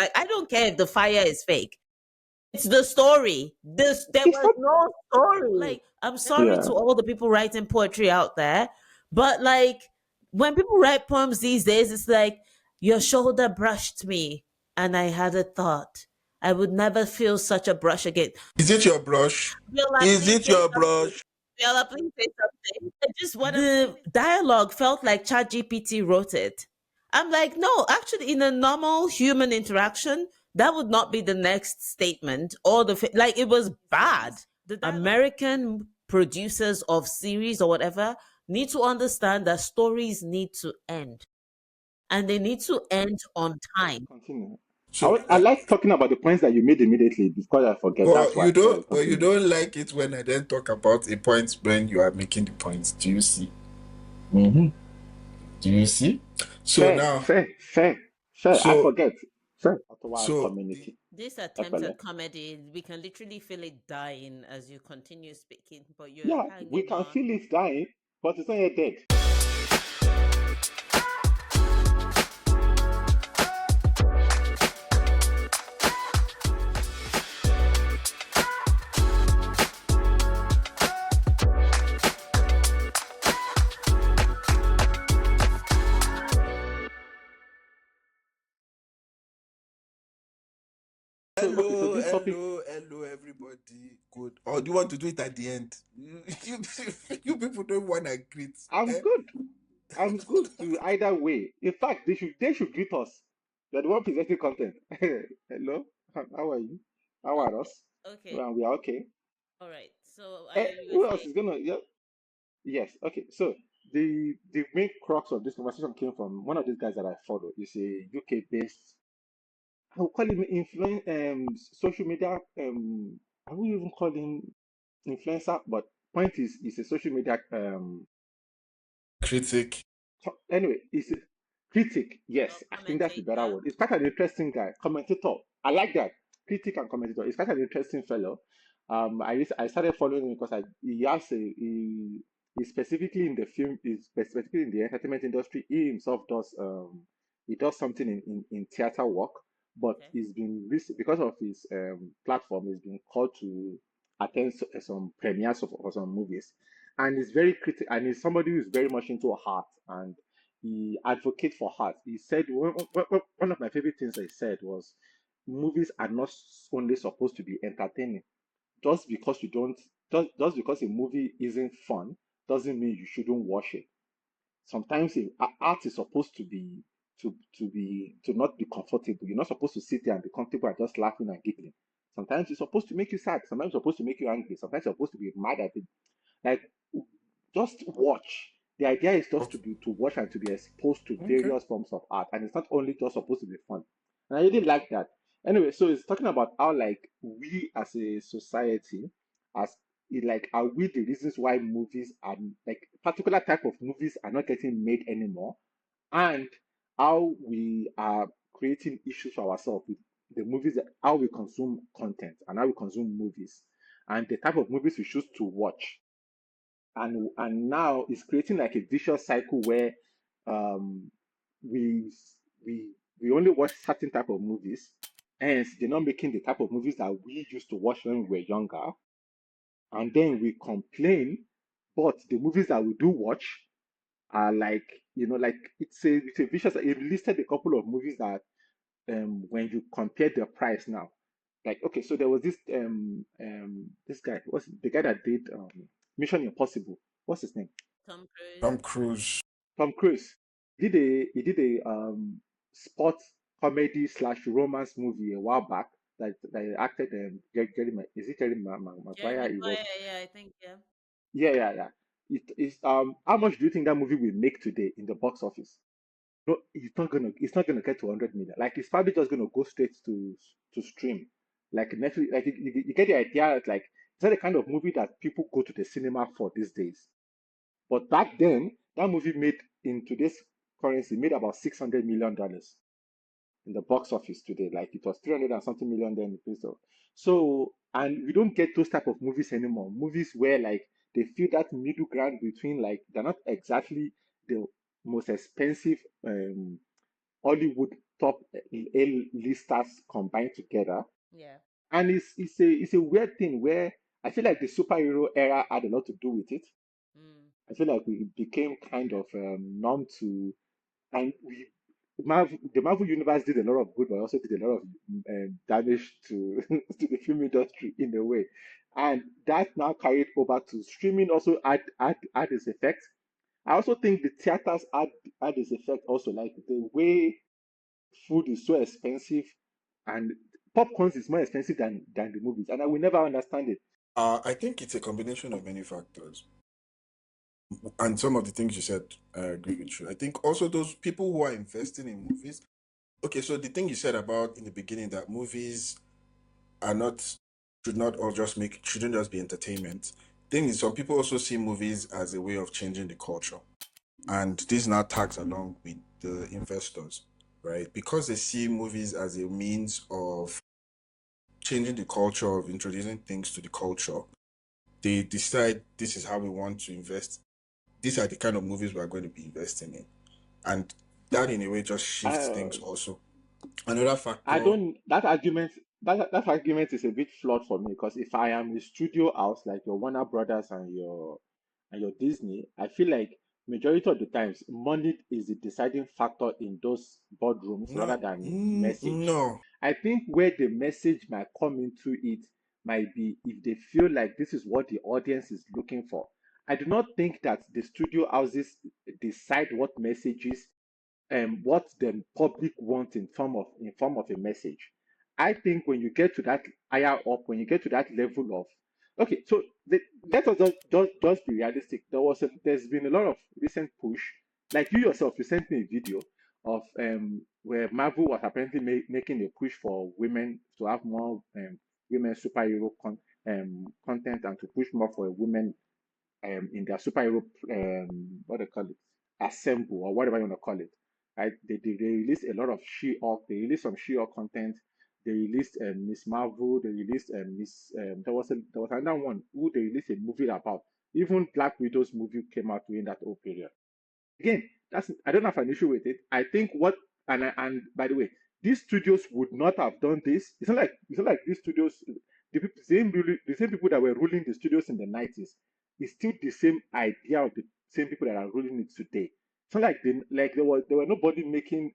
Like, I don't care if the fire is fake. It's the story. There It's was not. no story. Like, I'm sorry Yeah. to all the people writing poetry out there, but like when people write poems these days, it's like your shoulder brushed me and I had a thought. I would never feel such a brush again. Is it your brush? Viola, Is please it say your something. brush? Viola, please say something. I just want the dialogue felt like ChatGPT wrote it. I'm like, no, actually, in a normal human interaction, that would not be the next statement or like it was bad. The American producers of series or whatever need to understand that stories need to end and they need to end on time. Continue. So, I like talking about the points that you made immediately before I forget. That's why. but you Continue. don't like it when I then talk about a point when you are making the points. Do you see? Mm-hmm. Do you see? So Fair, now, fair, fair, fair. I so forget. Fair. Ottawa so community. This That's attempt all. at comedy, we can literally feel it dying as you continue speaking, but you're Yeah, we hanging can on. feel it dying, but it's not yet dead. So okay, so this topic, hello, everybody. Good. Or do you want to do it at the end? You people don't want to greet. I'm Eh? good. I'm good to either way. In fact, they should greet us. They're the one presenting content. Hello, how are you? How are us? Okay, Well, we are okay. all right. So, Ayo, you were Who else saying? is gonna? Yeah, yes. Okay. So the main crux of this conversation came from one of these guys that I follow. He's a UK based. I would call him social media. I wouldn't even call him influencer, but point is, he's a social media Critic. anyway, he's a critic. Or Yes, I think that's the better commentator? word. He's quite an interesting guy, commentator. I like that, critic and commentator. He's quite an interesting fellow. I started following him because he specifically in the film, is specifically in the entertainment industry. He himself does he does something in theater work, but Okay. he's been because of his platform, he's been called to attend some premieres of some movies, and he's very critical, and he's somebody who's very much into art, and he advocates for art. He said one of my favorite things that he said was, movies are not only supposed to be entertaining. Just because you don't, just because a movie isn't fun doesn't mean you shouldn't watch it. Sometimes art is supposed to be to not be comfortable. You're not supposed to sit there and be comfortable and just laughing and giggling. Sometimes it's supposed to make you sad. Sometimes it's supposed to make you angry. Sometimes you're supposed to be mad at it. Like, just watch. The idea is just to watch and to be exposed to Okay. various forms of art, and it's not only just supposed to be fun. And I really like that. Anyway, so it's talking about how, like, we as a society, as like, are we the reasons why movies are, like, particular type of movies are not getting made anymore, and how we are creating issues for ourselves with the movies, how we consume content and how we consume movies, and the type of movies we choose to watch, and now it's creating like a vicious cycle where um we we only watch certain type of movies, hence they're not making the type of movies that we used to watch when we were younger, and then we complain, but the movies that we do watch are like, like, it's a vicious. It listed a couple of movies that, when you compare the price now, like, okay, so there was this guy, what's the guy that did Mission Impossible, what's his name? Tom Cruise. Tom Cruise. Tom Cruise. He did a sports comedy slash romance movie a while back, that he acted, is it Jerry Jerry Maguire? He Maguire, was, yeah, I think, yeah. yeah, yeah, yeah. It is, how much do you think that movie will make today in the box office? No, it's not gonna get to 100 million. Like, it's probably just gonna go straight to stream. Like Netflix, like, you get the idea that, like, it's not the kind of movie that people go to the cinema for these days. But back then, that movie made, in today's currency, made about $600 million in the box office today. Like, it was 300 and something million then in peso. So, and we don't get those type of movies anymore. Movies where, like, they feel that middle ground between, like, they're not exactly the most expensive Hollywood top A-listers combined together. Yeah. And it's a weird thing where I feel like the superhero era had a lot to do with it. Mm. I feel like we became kind of numb to, and the Marvel universe did a lot of good, but also did a lot of damage to to the film industry in a way, and that now carried over to streaming. Also, had its effect. I also think the theaters had its effect also, like the way food is so expensive, and popcorns is more expensive than the movies, and I will never understand it. I think it's a combination of many factors. And some of the things you said, I agree with you. I think also those people who are investing in movies. Okay, so the thing you said about in the beginning that movies are not should not all just make shouldn't just be entertainment. Thing is, some people also see movies as a way of changing the culture, and this now tags along with the investors, right? Because they see movies as a means of changing the culture, of introducing things to the culture. They decide this is how we want to invest. These are the kind of movies we are going to be investing in, and that in a way just shifts Uh, things also. Another I factor. don't that argument is a bit flawed for me because if I am a studio house like your Warner Brothers and your Disney, I feel like majority of the times money is the deciding factor in those boardrooms rather No, than message. no. I think where the message might come into it might be if they feel like this is what the audience is looking for. I do not think that the studio houses decide what messages what the public want in form of a message. I think when you get to that higher up, when you get to that level of okay, so let us just be realistic. There's been a lot of recent push, like you yourself, you sent me a video of where Marvel was apparently making a push for women to have more women content and to push more for women in their superhero what they call it assemble or whatever you want to call it. Right? They released a lot of She-Hulk. They released some She-Hulk content. They released Miss Marvel. They released Miss. There was another one who they released a movie about. Even Black Widow's movie came out during that whole period. Again, that's I don't have an issue with it. I think what and by the way, these studios would not have done this. It's not like these studios, the same people that were ruling the studios in the 90s, is still the same idea of the same people that are ruling it today. It's not like there were nobody making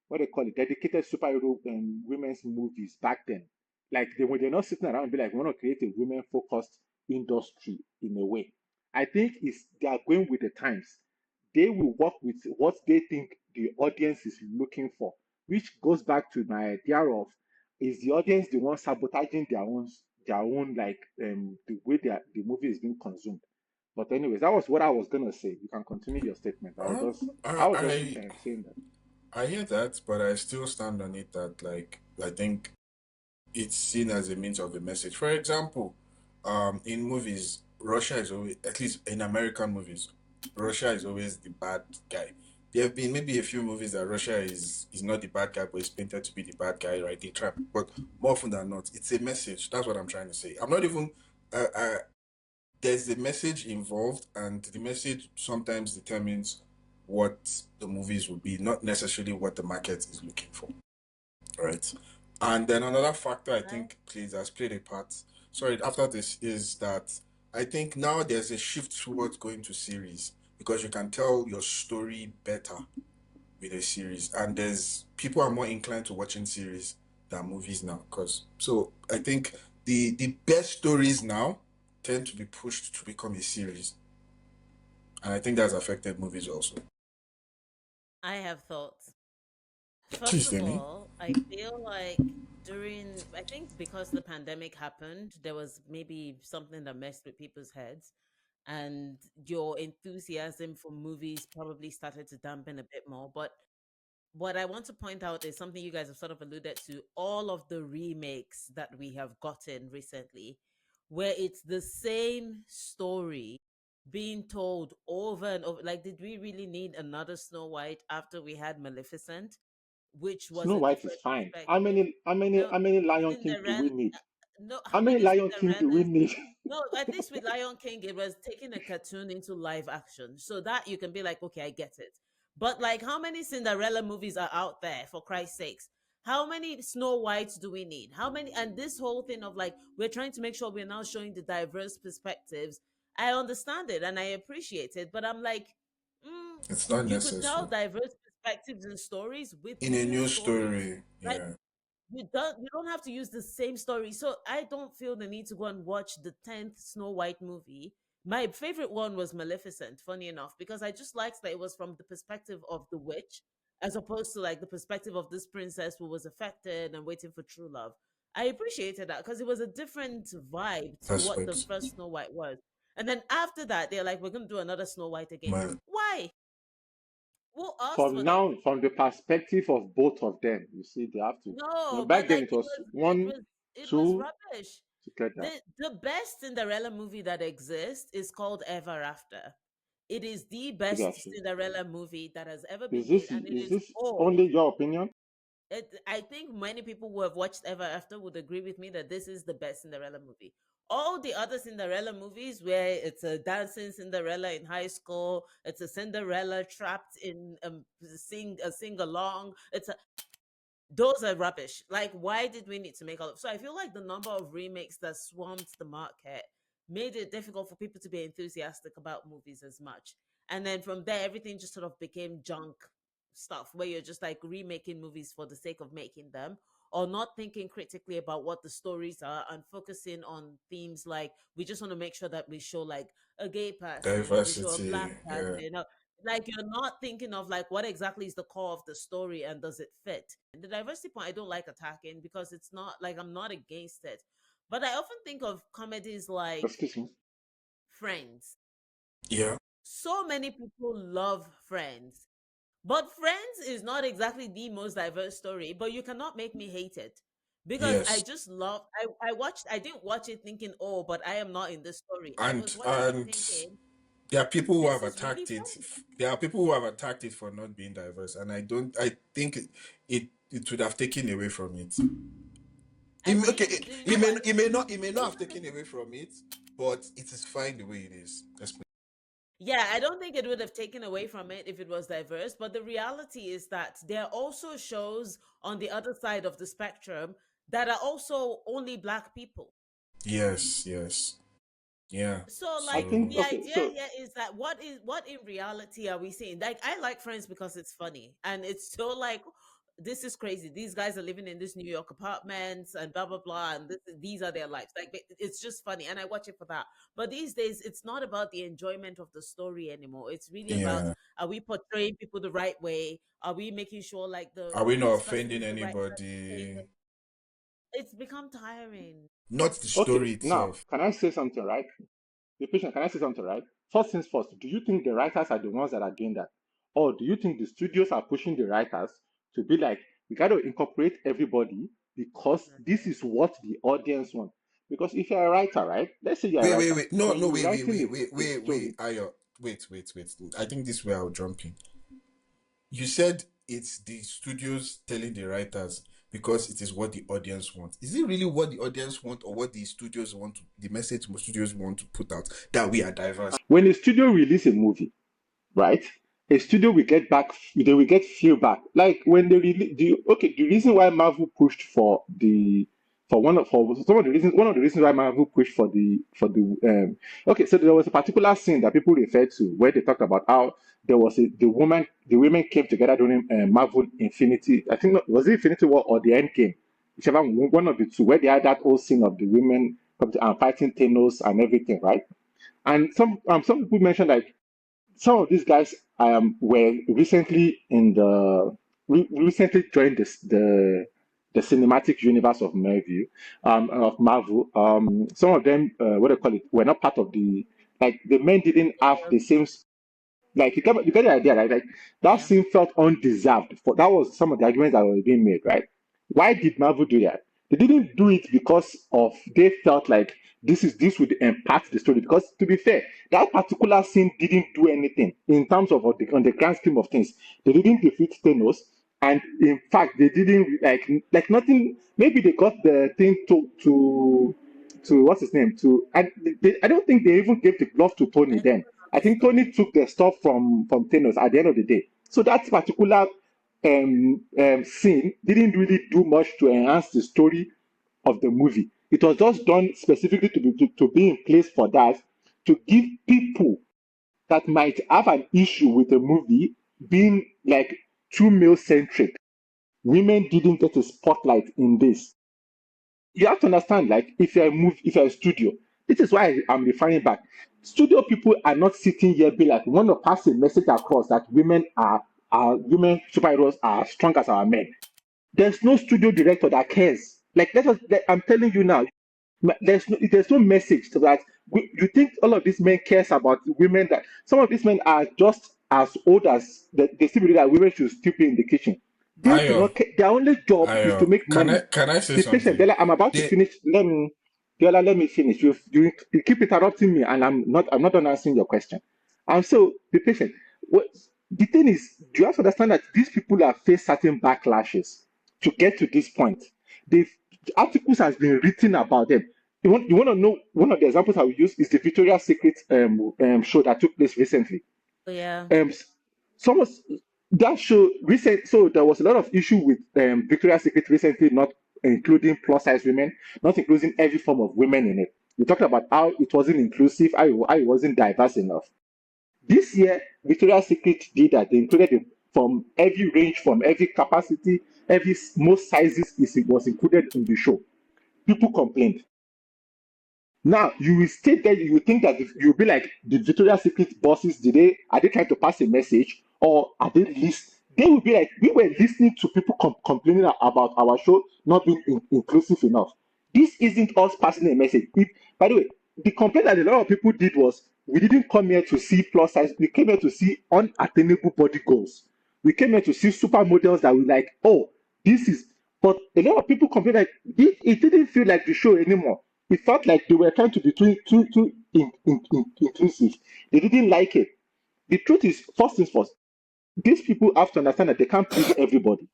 what they call it dedicated superhero women's movies back then. Like they're not sitting around and be like, we want to create a women focused industry in a way. I think it's they are going with the times. They will work with what they think the audience is looking for, which goes back to my idea of is the audience the one sabotaging their own like the way the movie is being consumed. But anyways, that was what I was gonna say. You can continue your statement. I was just saying that. I hear that, but I still stand on it that like I think it's seen as a means of a message. For example, in movies, Russia is always, at least in American movies, Russia is always the bad guy. There have been maybe a few movies that Russia is not the bad guy, but is painted to be the bad guy, right? They try, but more often than not, it's a message. That's what I'm trying to say. I'm not even. There's a message involved, and the message sometimes determines what the movies will be, not necessarily what the market is looking for. Right. And then another factor I I think plays has played a part. Sorry, after this is that I think now there's a shift towards going to series because you can tell your story better with a series, and there's people are more inclined to watching series than movies now. Because so I think the best stories now tend to be pushed to become a series, and I think that's affected movies also. I have thoughts. First Please, of Demi. all, I feel like I think because the pandemic happened, there was maybe something that messed with people's heads, and your enthusiasm for movies probably started to dampen a bit more. But what I want to point out is something you guys have sort of alluded to all of the remakes that we have gotten recently, where it's the same story being told over and over. Like, did we really need another Snow White after we had Maleficent, which was Snow a White is different fine. perspective? No, How many Lion King do Cinderella. we need? No, How how many many Lion King do we Cinderellas? need? No, at least with Lion King, it was taking a cartoon into live action. So that you can be like, okay, I get it. But like, how many Cinderella movies are out there, for Christ's sakes? How many Snow Whites do we need? How many? And this whole thing of like, we're trying to make sure we're now showing the diverse perspectives. I understand it and I appreciate it, but I'm like, mm, It's not you could tell necessary. diverse perspectives and stories with In a new new stories. story, Like, yeah. you don't have to use the same story. So I don't feel the need to go and watch the 10th Snow White movie. My favorite one was Maleficent, funny enough, because I just liked that it was from the perspective of the witch, as opposed to like the perspective of this princess who was affected and waiting for true love. I appreciated that because it was a different vibe to what the Aspect. first Snow White was. And then after that, they're like, we're going to do another Snow White again. My Why? Who asked From for them? now, from the perspective of both of them, you see, they have to. No, Back but then, like it it was was it one, was it was two rubbish. together. The best Cinderella movie that exists is called Ever After. It is the best Seriously, Cinderella movie that has ever is been made, this and it is is this old. only your opinion? I think many people who have watched Ever After would agree with me that this is the best Cinderella movie. All the other Cinderella movies, where it's a dancing Cinderella in high school, it's a Cinderella trapped in sing along. Those are rubbish. Like, why did we need to make all of? So I feel like the number of remakes that swamped the market made it difficult for people to be enthusiastic about movies as much. And then from there, everything just sort of became junk stuff where you're just like remaking movies for the sake of making them, or not thinking critically about what the stories are and focusing on themes like we just want to make sure that we show like a gay person, we show a black diversity, yeah. person, like you're not thinking of like what exactly is the core of the story and does it fit. And the diversity point I don't like attacking because it's not like I'm not against it, but I often think of comedies like Excuse me. Friends. Yeah. So many people love Friends, but Friends is not exactly the most diverse story, but you cannot make me hate it because I Yes. just love I didn't watch it thinking, oh, but I am not in this story. I was watching it And thinking there are people who this have is really attacked it. fun. There are people who have attacked it for not being diverse, and I think it would have taken away from it. I Okay, think, you know what? it may not have taken away from it, but it is fine the way it is. Yeah, I don't think it would have taken away from it if it was diverse, but the reality is that there are also shows on the other side of the spectrum that are also only black people. Yes, yes, yeah. So I like So think the okay. idea So here is that what in reality are we seeing? Like I like Friends because it's funny and it's so like this is crazy. These guys are living in this New York apartments and blah blah blah, and these are their lives. Like it's just funny, and I watch it for that. But these days, it's not about the enjoyment of the story anymore. It's really about, yeah, are we portraying people the right way? Are we making sure like are the we not discussion offending is the right anybody? presentation? It's become tiring. Not the okay, story now itself. can I say something, right? The patient, can I say something, right? First things first, do you think the writers are the ones that are doing that? Or do you think the studios are pushing the writers to be like, we got to incorporate everybody because this is what the audience want? Because if you're a writer, right? Let's say you're a writer, Wait. No, when no, you're writing a wait. story, Ayo, wait. I think this is where I'll jump in. You said it's the studios telling the writers because it is what the audience wants. Is it really what the audience want or what the studios want to, the message most studios want to put out that we are diverse? when a studio release a movie, right? A studio will get back, they will get feedback. Like when they release, the reason why Marvel pushed for the, for some of the reasons, one of the reasons why Marvel pushed okay, so there was a particular scene that people referred to where they talked about how there was the women came together during Marvel Infinity, I think, was it Infinity War or the End Game, whichever one of the two, where they had that whole scene of the women fighting Thanos and everything, right? And some people mentioned like some of these guys were recently recently joined the cinematic universe of Marvel. Some of them, what do you call it, were not part of the, like the men didn't have Yeah, the same, like you get the idea, right? Like that yeah. scene felt undeserved. For that was some of the arguments that were being made, right? Why did Marvel do that? They didn't do it because of they felt like this would impact the story. Because to be fair, that particular scene didn't do anything in terms of on the grand scheme of things. They didn't defeat Thanos, and in fact, they didn't like nothing. Maybe they got the thing to what's his name to, and I don't think they even gave the glove to Tony I think then. it was on I the think story. Tony took the stuff from Thanos at the end of the day. So that particular scene didn't really do much to enhance the story of the movie. It was just done specifically to be in place for that, to give people that might have an issue with the movie being like too male centric. Women didn't get a spotlight in this. You have to understand, like if you're a studio, this is why I'm referring back. Studio people are not sitting here be like, we want to pass a message across that women superheroes are as strong as our men. There's no studio director that cares. Like I'm telling you now, there's no message to that. You think all of these men cares about women? That some of these men are just as old as they still believe that women should still be in the kitchen. They do Ayo, not care. Their only job is to Ayo, make money. can I say Be patient, something? Bella. I'm about to They, finish. Bella, let me finish. You keep interrupting me, and I'm not done answering your question. And so be patient. What the thing is, you have to understand that these people have faced certain backlashes to get to this point. The articles has been written about them. You want to know one of the examples I will use is the Victoria's Secret show that took place recently. Oh, yeah. Um, some was that show recent. So there was a lot of issue with Victoria's Secret recently, not including plus size women, not including every form of women in it. We talked about how it wasn't inclusive, how it wasn't diverse enough. This year, Victoria's Secret did that. They included it from every range, from every capacity, most sizes was included in the show. People complained. Now you will stay there, you will think that you'll be like the Victoria's Secret bosses, are they trying to pass a message or are they list? They will be like, we were listening to people complaining about our show not being inclusive enough. This isn't us passing a message. By the way, the complaint that a lot of people did was we didn't come here to see plus size, we came here to see unattainable body goals. We came here to see supermodels that we like, oh, this is, but a lot of people complain like it didn't feel like the show anymore. It felt like they were trying to be too inclusive. They didn't like it. The truth is, first things first, these people have to understand that they can't please everybody.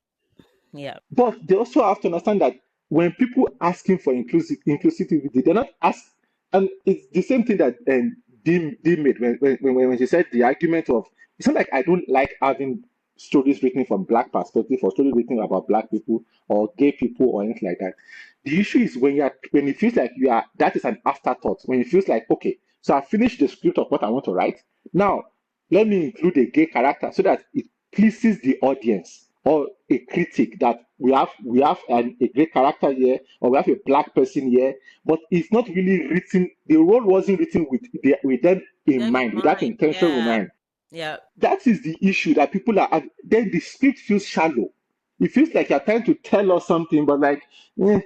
Yeah. But they also have to understand that when people asking for inclusivity, they're not ask, and it's the same thing that Dee made when she said the argument of it's not like I don't like having stories written from black perspective or stories written about black people or gay people or anything like that. The issue is when it feels like you are that is an afterthought. When it feels like okay, so I finished the script of what I want to write. Now let me include a gay character so that it pleases the audience or a critic that a great character here or we have a black person here, but it's not really written. The role wasn't written with them in Them in mind, with that mind. intention in Yeah. mind. Yeah. That is the issue that people are. Then the script feels shallow. It feels like you're trying to tell us something, but like,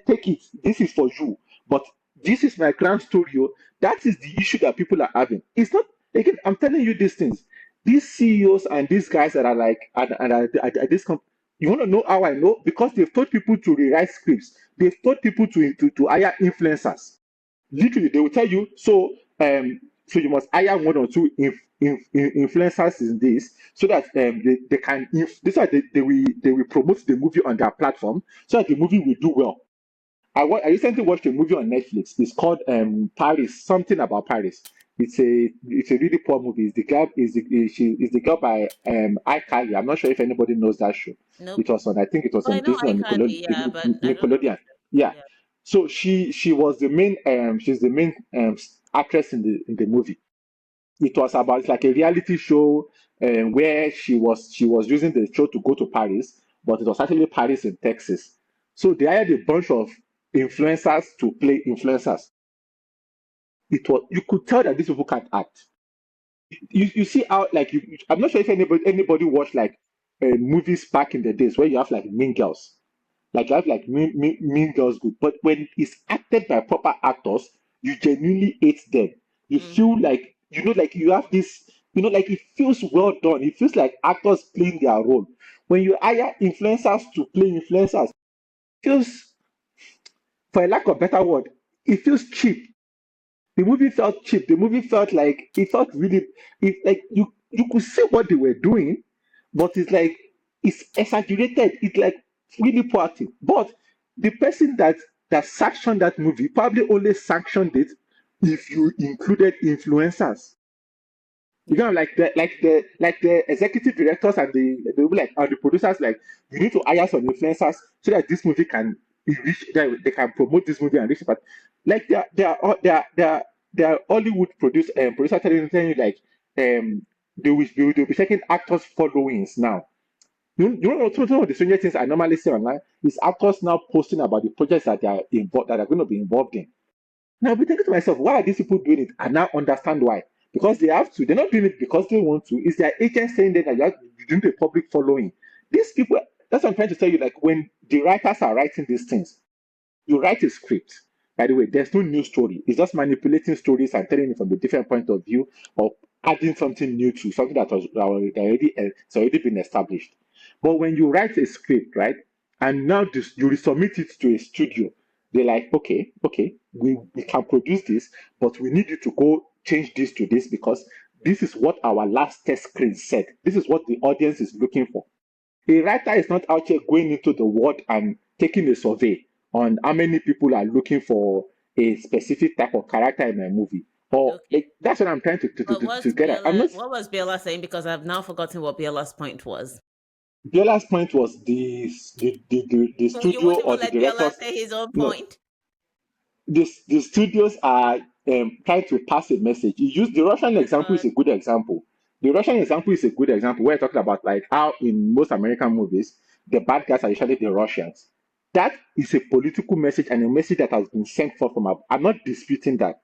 take it. This is for you. But this is my grand story. Oh. That is the issue that people are having. It's not again. I'm telling you these things. These CEOs and these guys that are like, and this you want to know how I know? Because they've told people to rewrite scripts. They've told people to hire influencers. Literally they will tell you so you must hire one or two influencers in this so that they can this is why they will promote the movie on their platform so that the movie will do well. I recently watched a movie on Netflix. It's called Paris, something about Paris. It's a really poor movie. It's the girl is the girl by iCarly. I'm not sure if anybody knows that show. Nope. It was on, I think it was Oh, I on know Disney or iCarly, yeah, but I don't know Nickelodeon. Yeah. the. Yeah. So she was the main she's the main actress in the movie. It was about, it's like a reality show where she was using the show to go to Paris, but it was actually Paris in Texas. So they hired a bunch of influencers to play influencers. You could tell that these people can't act. You see how like I'm not sure if anybody watched like movies back in the days where you have like Mean Girls. Like you have like mean Girls good, but when it's acted by proper actors, you genuinely hate them. You Mm-hmm. feel like like you have this, like it feels well done. It feels like actors playing their role. When you hire influencers to play influencers, it feels, for a lack of better word, it feels cheap. The movie felt cheap. The movie felt like it felt really, like you could see what they were doing, but it's like it's exaggerated. It's like really poor acting. But the person that sanctioned that movie probably only sanctioned it if you included influencers. You know, like the executive directors and the producers, like, you need to hire some influencers so that this movie can be reach, they can promote this movie and reach. But like they are Hollywood producer telling you, like, they'll be checking actors followings now. You know, some of the stranger things I normally see online is actors now posting about the projects that they are involved, that are going to be involved in. Now I'll be thinking to myself, why are these people doing it? I now understand why. Because they have to. They're not doing it because they want to. It's their agent saying that you're doing the public following. These people, that's what I'm trying to tell you. Like, when the writers are writing these things, you write a script. By the way, there's no new story. It's just manipulating stories and telling it from a different point of view, or adding something new to something it's already been established. But when you write a script, right, and now you resubmit it to a studio, they're like, okay, we can produce this, but we need you to go change this to this because this is what our last test screen said. This is what the audience is looking for. A writer is not out here going into the world and taking a survey on how many people are looking for a specific type of character in a movie. Or, Okay. like, that's what I'm trying But to get at. I'm not. What was Biola saying? Because I've now forgotten what Biola's point was. Biola's point was the So you studio won't or even the let Biola directors. say his own No, point? the studios are trying to pass a message. You use the Russian My example is God. a good example. The Russian example is a good example. We're talking about, like, how in most American movies the bad guys are usually the Russians. That is a political message and a message that has been sent forth from up. I'm not disputing that.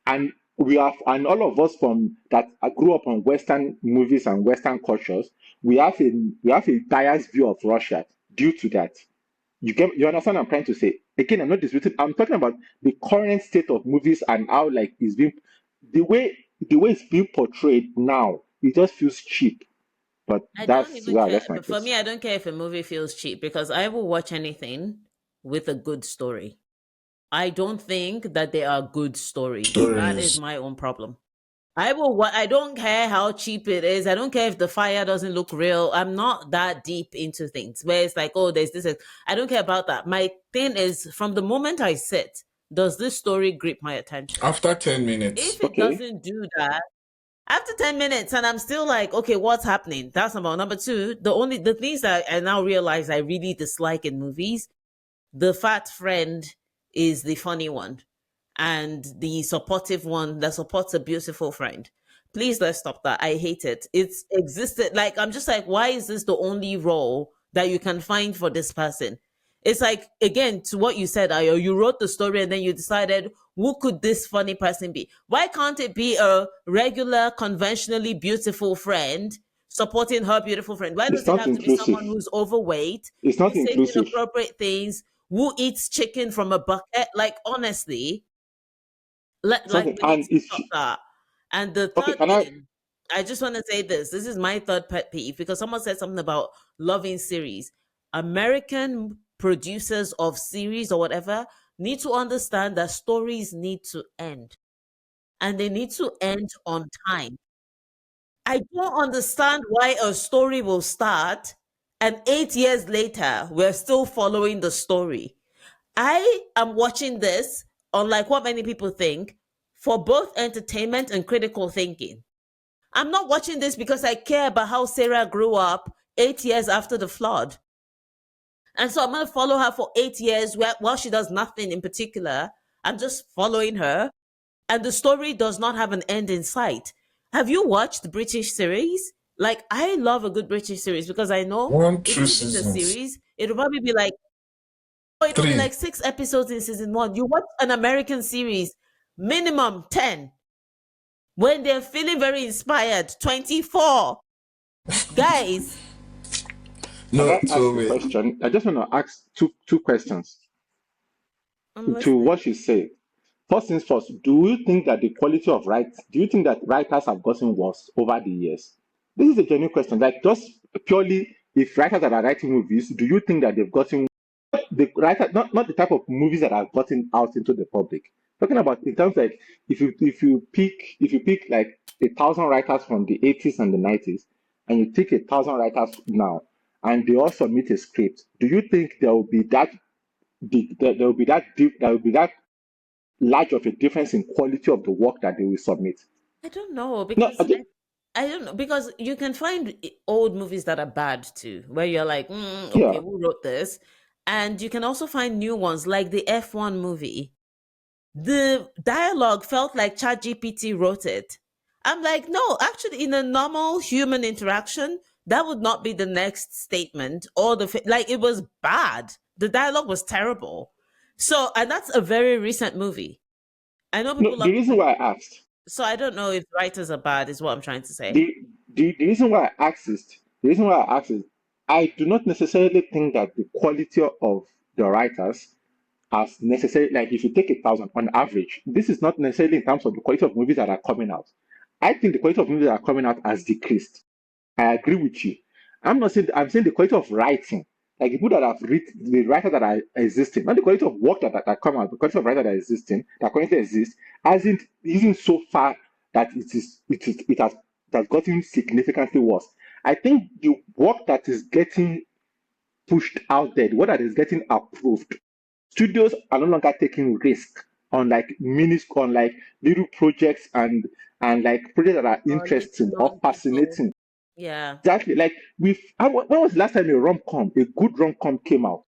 And and all of us from that grew up on Western movies and Western cultures, we have a biased view of Russia due to that. You understand what I'm trying to say? Again, I'm not disputing. I'm talking about the current state of movies and how, like, the way it's being portrayed now. It just feels cheap. But I don't that's even where I care. rest my For case. me, I don't care if a movie feels cheap because I will watch anything with a good story. I don't think that they are good stories. That is Stories. my own problem. I don't care how cheap it is. I don't care if the fire doesn't look real. I'm not that deep into things where it's like, oh, there's this. I don't care about that. My thing is, from the moment I sit, does this story grip my attention? After 10 minutes. If it Okay. doesn't do that, after 10 minutes and I'm still like, okay, what's happening? That's number one. Number two, the things that I now realize I really dislike in movies, the fat friend is the funny one and the supportive one that supports a beautiful friend. Please, let's stop that. I hate it. It's existed. Like, I'm just like, why is this the only role that you can find for this person? It's like, again, to what you said, Ayo, you wrote the story and then you decided, who could this funny person be? Why can't it be a regular, conventionally beautiful friend supporting her beautiful friend? Why It's does it not have to be someone inclusive. who's overweight, It's not who's saying inclusive. inappropriate things, who eats chicken from a bucket? Like, honestly, like Something, we need and to it's stop that. And the okay. third Can I? thing, I just want to say this. This is my third pet peeve because someone said something about loving series. American producers of series or whatever need to understand that stories need to end and they need to end on time. I don't understand why a story will start and 8 years later we're still following the story. I am watching this, unlike what many people think, for both entertainment and critical thinking. I'm not watching this because I care about how Sarah grew up 8 years after the flood. And so I'm going to follow her for 8 years while she does nothing in particular. I'm just following her. And the story does not have an end in sight. Have you watched British series? Like, I love a good British series because I know One, two even if it's a seasons. series, it'll probably be like, oh, it'll be Three. like 6 episodes in season one. You watch an American series, minimum 10. When they're feeling very inspired, 24. Guys, Can No, I so ask a wait. question? I just want to ask two questions I'm to listening. what she said. First things first, do you think that writers have gotten worse over the years? This is a genuine question. Like, just purely, if writers that are writing movies, do you think that they've gotten the writer, not the type of movies that have gotten out into the public? Talking about in terms, like, if you pick like 1,000 writers from the 80s and the 90s, and you take 1,000 writers now, and they all submit a script, do you think there will be that there will be that large of a difference in quality of the work that they will submit? I don't know No, because I don't know because you can find old movies that are bad too, where you're like, okay, Yeah. who wrote this? And you can also find new ones like the F1 movie. The dialogue felt like ChatGPT wrote it. I'm like, no, actually, in a normal human interaction, that would not be the next statement or like it was bad. The dialogue was terrible. So, and that's a very recent movie. I know No, people love the reason why I asked, so I don't know if writers are bad, is what I'm trying to say. the, the reason why I asked is, the reason why I asked is, I do not necessarily think that the quality of the writers as necessary. Like if you take 1,000 on average, this is not necessarily in terms of the quality of movies that are coming out. I think the quality of movies that are coming out has decreased. I agree with you. I'm saying the quality of writing, like the people that have written, the writers that are existing, not the quality of work that come out, the quality of writers that are existing, that currently exist, hasn't isn't so far that it has gotten significantly worse. I think the work that is getting pushed out there, the work that is getting approved, studios are no longer taking risk on like on like little projects and like projects that are Or lesser interesting or known people. fascinating. Yeah. Exactly. Like when was the last time a rom com, a good rom com came out?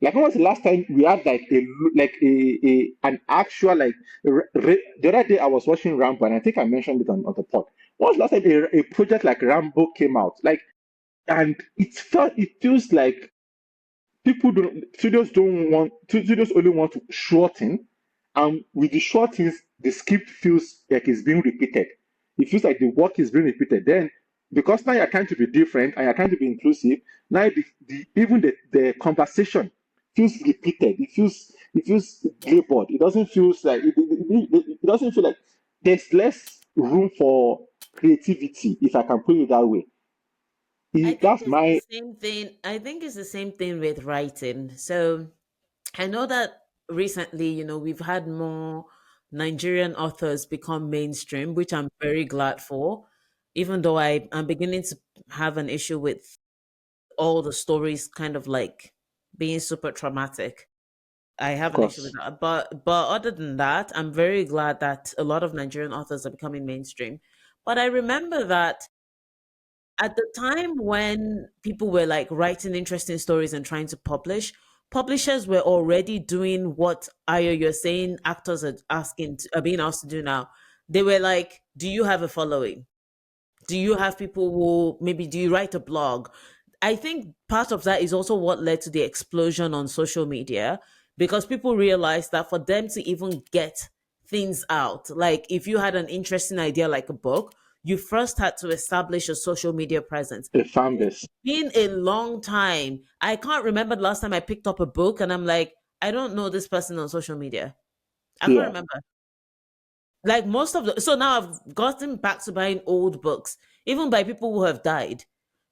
Like when was the last time we had like a an actual like the other day I was watching Rambo and I think I mentioned it on the pod. When was the last time a project like Rambo came out? Like and it feels like studios only want to shorten, and with the shortens the script feels like it's being repeated. It feels like the work is being repeated. Then because now you're trying to be different and you're trying to be inclusive, now even the conversation feels repeated. It feels labored. It doesn't feel like it doesn't feel like there's less room for creativity, if I can put it that way. I think That's it's the my same thing. I think it's the same thing with writing. So I know that recently, we've had more Nigerian authors become mainstream, which I'm very glad for, even though I'm beginning to have an issue with all the stories kind of like being super traumatic. I of have an issue with course. that. But other than that, I'm very glad that a lot of Nigerian authors are becoming mainstream. But I remember that at the time when people were like writing interesting stories and trying to publish, publishers were already doing what Ayo you're saying actors are being asked to do now. They were like, do you have a following? Do you have people who maybe do you write a blog? I think part of that is also what led to the explosion on social media because people realized that for them to even get things out, like if you had an interesting idea like a book, you first had to establish a social media presence. A fan And it's base. been a long time. I can't remember the last time I picked up a book and I'm like, I don't know this person on social media. I can't Yeah. remember. Like most of the so now I've gotten back to buying old books, even by people who have died.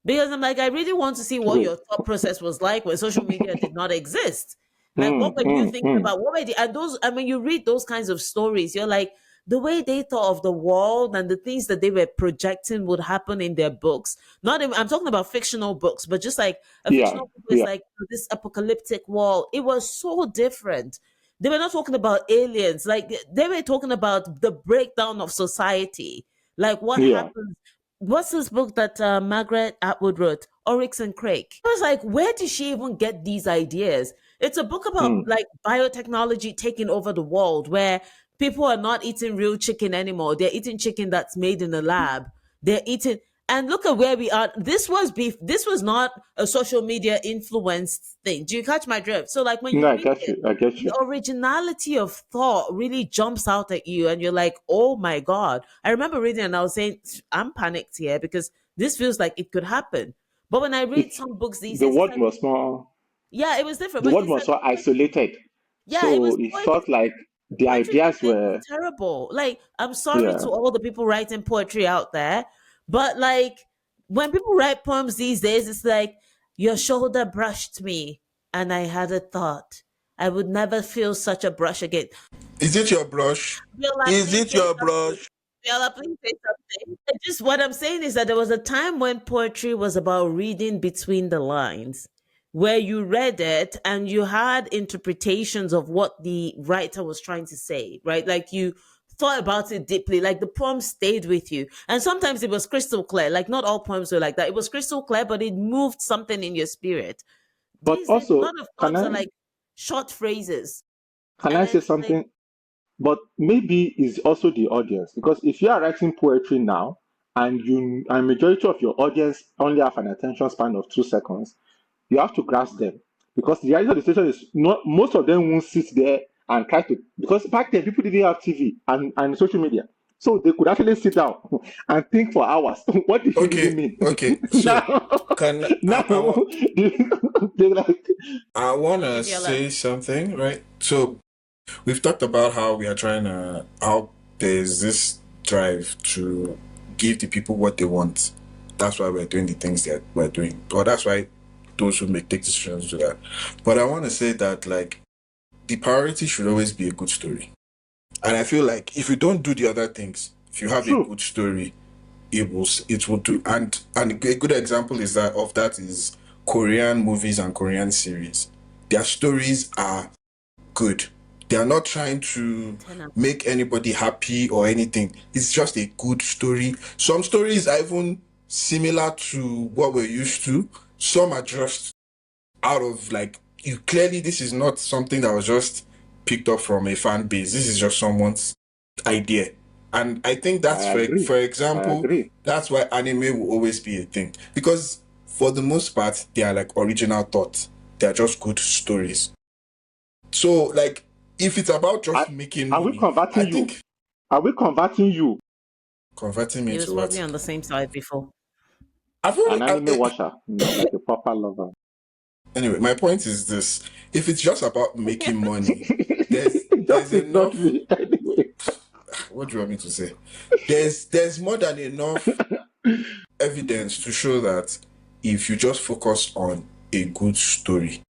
Because I'm like, I really want to see what Wait. your thought process was like when social media did not exist. Like what Mm, were you mm, thinking mm. about? What were the and those I mean you read those kinds of stories, you're like, the way they thought of the world and the things that they were projecting would happen in their books. Not even, I'm talking about fictional books, but just like a Yeah. fictional book is Yeah. like this apocalyptic world. It was so different. They were not talking about aliens. Like they were talking about the breakdown of society. Like what Yeah. happens. What's this book that Margaret Atwood wrote? Oryx and Crake. I was like, where did she even get these ideas? It's a book about Mm. like biotechnology taking over the world where people are not eating real chicken anymore. They're eating chicken that's made in a lab. They're eating and look at where we are. This was beef. This was not a social media influenced thing. Do you catch my drift? So like when No, you I read get it, you. I get the you. originality of thought really jumps out at you and you're like, oh my God. I remember reading and I was saying, I'm panicked here because this feels like it could happen. But when I read It's some books these the days, it's word like, was more yeah, it was different. the But word it's was like so isolated. yeah, it was So it felt like the poetry back ideas then was were terrible. Like, I'm sorry yeah. to all the people writing poetry out there, but like when people write poems these days, it's like your shoulder brushed me and I had a thought. I would never feel such a brush again. Is it your brush? Viola, Is please it say your something. brush? Viola, please say something. Just what I'm saying is that there was a time when poetry was about reading between the lines, where you read it and you had interpretations of what the writer was trying to say, right? Like you thought about it deeply. Like the poem stayed with you. And sometimes it was crystal clear. Like not all poems were like that. It was crystal clear, but it moved something in your spirit. But These days, a also, lot of poems are like short phrases. can And I then say it's like, something? But maybe it's also the audience, because if you are writing poetry now and you and majority of your audience only have an attention span of 2 seconds, you have to grasp them, because the reality of the situation is not most of them won't sit there and try to, because back then people didn't have TV and social media. So they could actually sit down and think for hours. What did he really Okay, mean? okay. So now, can now they like, I wanna Abiola. say something, right? So we've talked about how we are trying to how there's this drive to give the people what they want. That's why we're doing the things that we're doing. Or that's why those who make take decisions do that. But I want to say that like the priority should always be a good story. And I feel like if you don't do the other things, if you have a true. good story, it will do. And a good example is that of that is Korean movies and Korean series. Their stories are good. They are not trying to 10 out of make anybody happy or anything. It's just a good story. Some stories are even similar to what we're used to. Some are just out of like you clearly this is not something that was just picked up from a fan base. This is just someone's idea. And I think I that's agree. for I example, agree. that's why anime will always be a thing. Because for the most part, they are like original thoughts. They are just good stories. So like if it's about Are, just making are we money, I converting you? think Are we converting you, converting me He into was probably what? on the same side before. I've an already, anime watcher, like a proper lover? anyway, my point is this: if it's just about making money, there's It there's just is not enough. me anyway. What do you want me to say? There's more than enough evidence to show that if you just focus on a good story,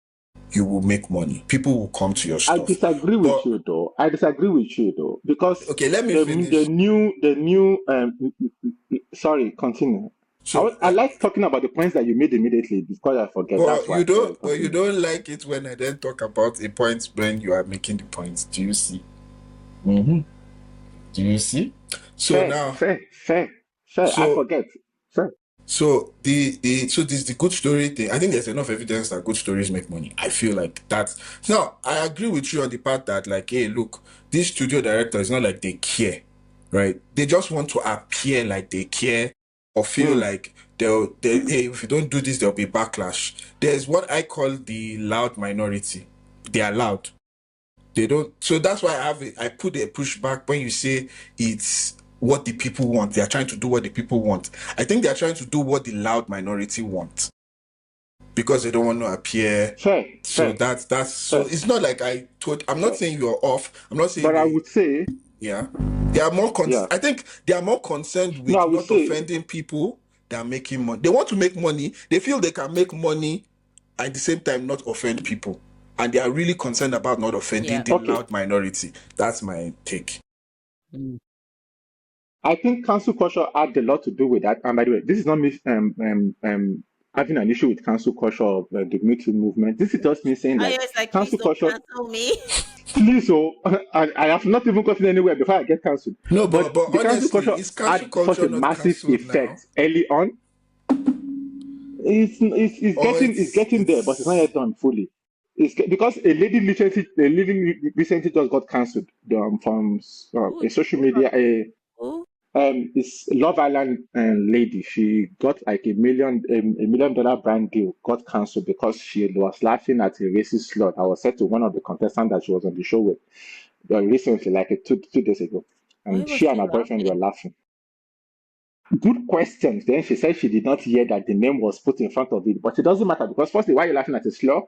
you will make money. People will come to your I stuff. disagree with But you though. I disagree with you though, because okay, let me the finish. new sorry, continue. So, I like talking about the points that you made immediately because I forget. That's why. Sorry, but you continue. don't like it when I then talk about a point when you are making the point. Do you see? Mm-hmm. Do you see? So Fair, now, fair, fair, fair. I so forget. Fair. so this the good story thing. I think there's enough evidence that good stories make money. I feel like that. Now I agree with you on the part that like, hey, look, this studio director is not like they care, right? They just want to appear like they care or feel Hmm. like hey, if you don't do this, there'll be backlash. There's what I call the loud minority. They are loud. They don't. So that's why I put a pushback when you say it's what the people want. They are trying to do what the people want. I think they are trying to do what the loud minority want because they don't want to appear. Fair, So fair, that's so fair, it's not like I told. I'm not fair. saying you're off. I'm not saying But I they. would say, Yeah, they are more. yeah. I think they are more concerned No, I with would not say, offending people than making money. They want to make money. They feel they can make money at the same time not offend people. And they are really concerned about not offending Yeah. the okay. loud minority. That's my take. Mm. I think cancel culture had a lot to do with that. And by the way, this is not me having an issue with cancel culture of the Me Too movement. This is just me saying I that was like, please cancel don't culture, cancel me. please, oh, I have not even gotten anywhere before I get cancelled. No, But but the cancel honestly, culture is had cancel such culture a not massive cancelled now? effect early on. Or It's getting there, but it's not yet done fully. Because a lady recently just got cancelled from Who, a social who, media. who? This Love Island lady, she got like $1 million brand deal, got cancelled because she was laughing at a racist slur that was said to one of the contestants that she was on the show with recently, like 2 days ago, Why and was she and she her boyfriend were laughing? laughing. Good questions. Then she said she did not hear that the name was put in front of it, but it doesn't matter because firstly, why are you laughing at a slur?